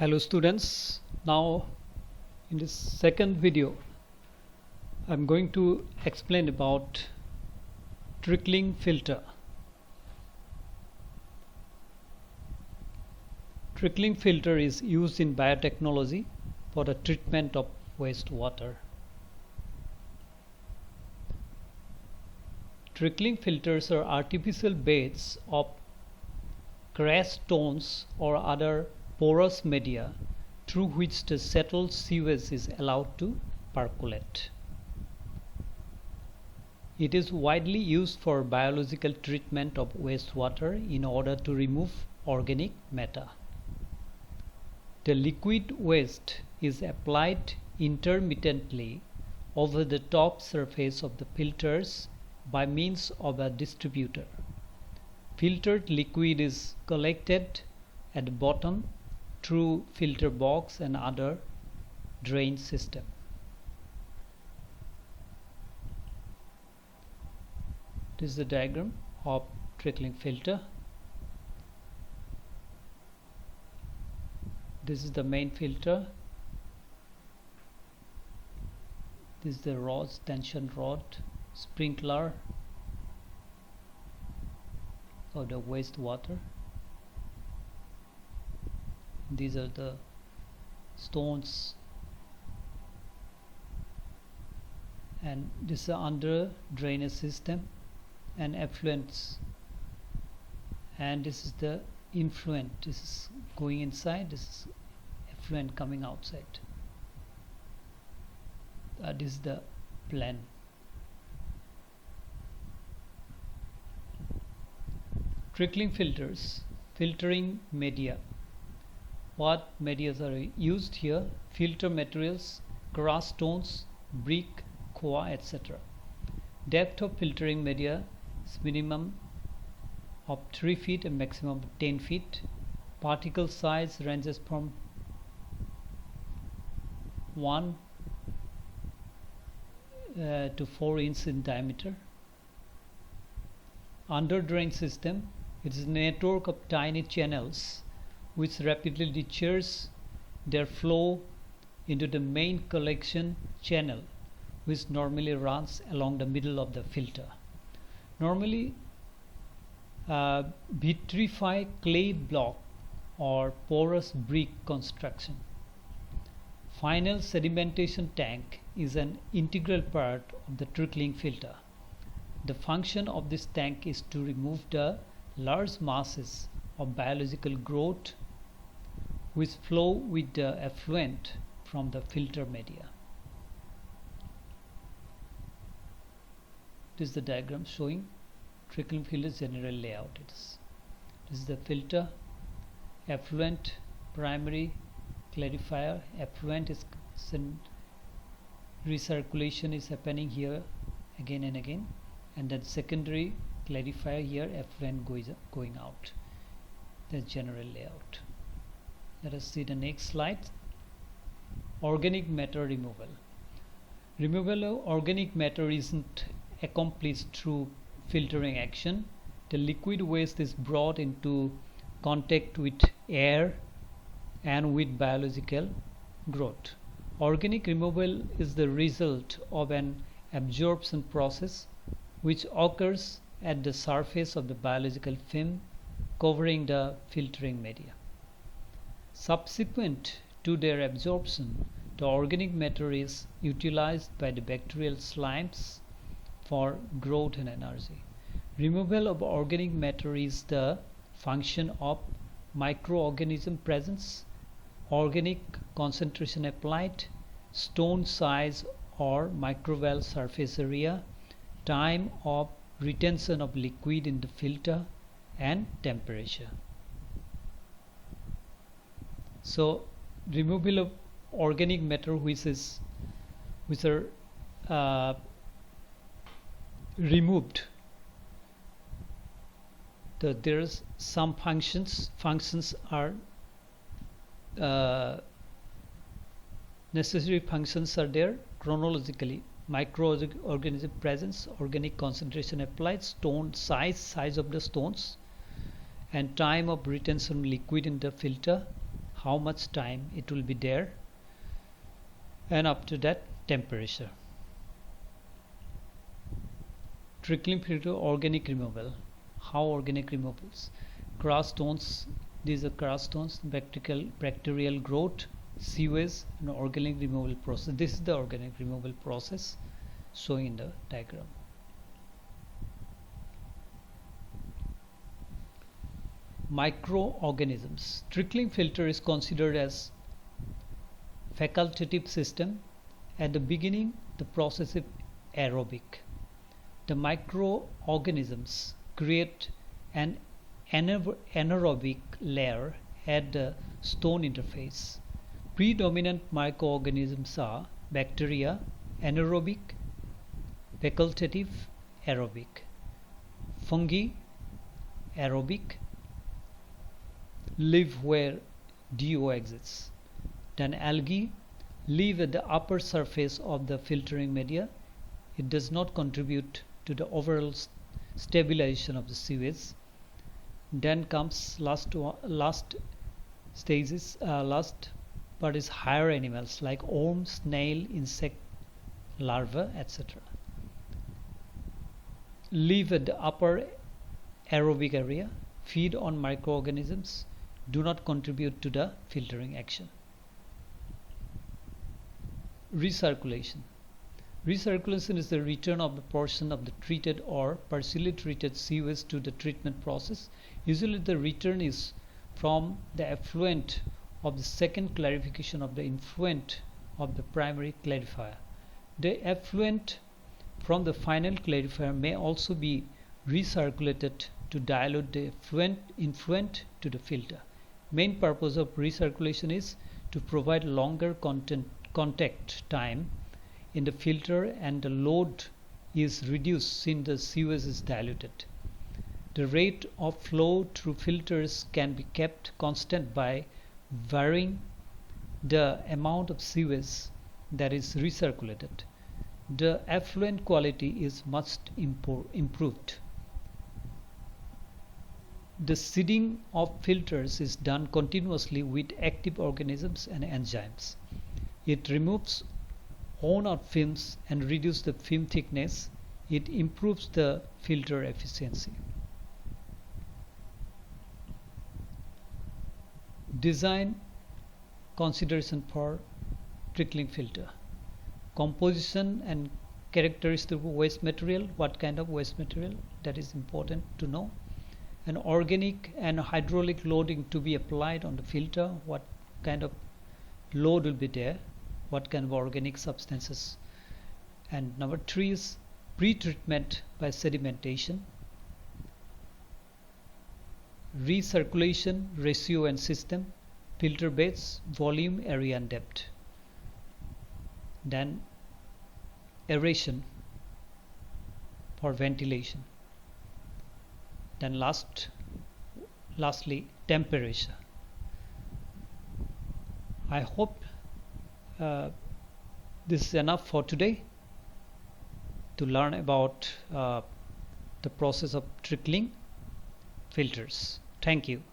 Hello students, now in this second video I'm going to explain about trickling filter. Trickling filter is used in biotechnology for the treatment of wastewater. Trickling filters are artificial beds of crushed stones or other porous media through which the settled sewage is allowed to percolate. It is widely used for biological treatment of wastewater in order to remove organic matter. The liquid waste is applied intermittently over the top surface of the filters by means of a distributor. Filtered liquid is collected at the bottom through filter box and other drain system. This is the diagram of trickling filter. This is the main filter. This is the rods, tension rod, sprinkler of the wastewater. These are the stones, and this is the under drainage system and effluents, and this is the influent. This is going inside, this is effluent coming outside. This is the plan. Trickling filters, filtering media. What media are used here? Filter materials, crushed stones, brick, coa, etc. Depth of filtering media is minimum of 3 feet and maximum of 10 feet. Particle size ranges from 1 to 4 inches in diameter. Under drain system, it is a network of tiny channels which rapidly discharge their flow into the main collection channel, which normally runs along the middle of the filter. Normally vitrified clay block or porous brick construction. Final sedimentation tank is an integral part of the trickling filter. The function of this tank is to remove the large masses of biological growth which flow with the effluent from the filter media. This is the diagram showing trickling filter general layout. This is the filter, effluent, primary, clarifier. Effluent is recirculation is happening here again and again, and then secondary clarifier here, effluent going out. The general layout. Let us see the next slide. Organic matter removal. Removal of organic matter isn't accomplished through filtering action. The liquid waste is brought into contact with air and with biological growth. Organic removal is the result of an absorption process which occurs at the surface of the biological film covering the filtering media. Subsequent to their absorption, the organic matter is utilized by the bacterial slimes for growth and energy. Removal of organic matter is the function of microorganism presence, organic concentration applied, stone size or microbial surface area, time of retention of liquid in the filter, and temperature. So removal of organic matter which are removed, there's some functions are necessary functions are there chronologically. Microorganism presence, organic concentration applied, stone size of the stones, and time of retention liquid in the filter, how much time it will be there, and after that temperature. Trickling filter organic removal. How organic removals? Crash stones, these are crash stones, bacterial growth, sewage, and organic removal process. This is the organic removal process shown in the diagram. Microorganisms. Trickling filter is considered as facultative system. At the beginning, the process is aerobic. The microorganisms create an anaerobic layer at the stone interface. Predominant microorganisms are bacteria, anaerobic, facultative, aerobic, fungi, aerobic, live where DO exists. Then algae live at the upper surface of the filtering media. It does not contribute to the overall stabilization of the sewage. Then comes last part is higher animals like worm, snail, insect larvae, etc. Live at the upper aerobic area, feed on microorganisms, do not contribute to the filtering action. Recirculation. Recirculation is the return of a portion of the treated or partially treated sewage to the treatment process. Usually the return is from the effluent of the second clarification of the influent of the primary clarifier. The effluent from the final clarifier may also be recirculated to dilute the influent to the filter. Main purpose of recirculation is to provide longer contact time in the filter, and the load is reduced since the sewage is diluted. The rate of flow through filters can be kept constant by varying the amount of sewage that is recirculated. The effluent quality is much improved. The seeding of filters is done continuously with active organisms and enzymes. It removes worn-out films and reduces the film thickness. It improves the filter efficiency. Design consideration for trickling filter. Composition and characteristic of waste material. What kind of waste material? That is important to know. And organic and hydraulic loading to be applied on the filter. What kind of load will be there? What kind of organic substances? And number 3 is pre-treatment by sedimentation, recirculation ratio and system, filter beds, volume, area and depth. Then aeration for ventilation. Then lastly temperature. I hope this is enough for today to learn about the process of trickling filters. Thank you.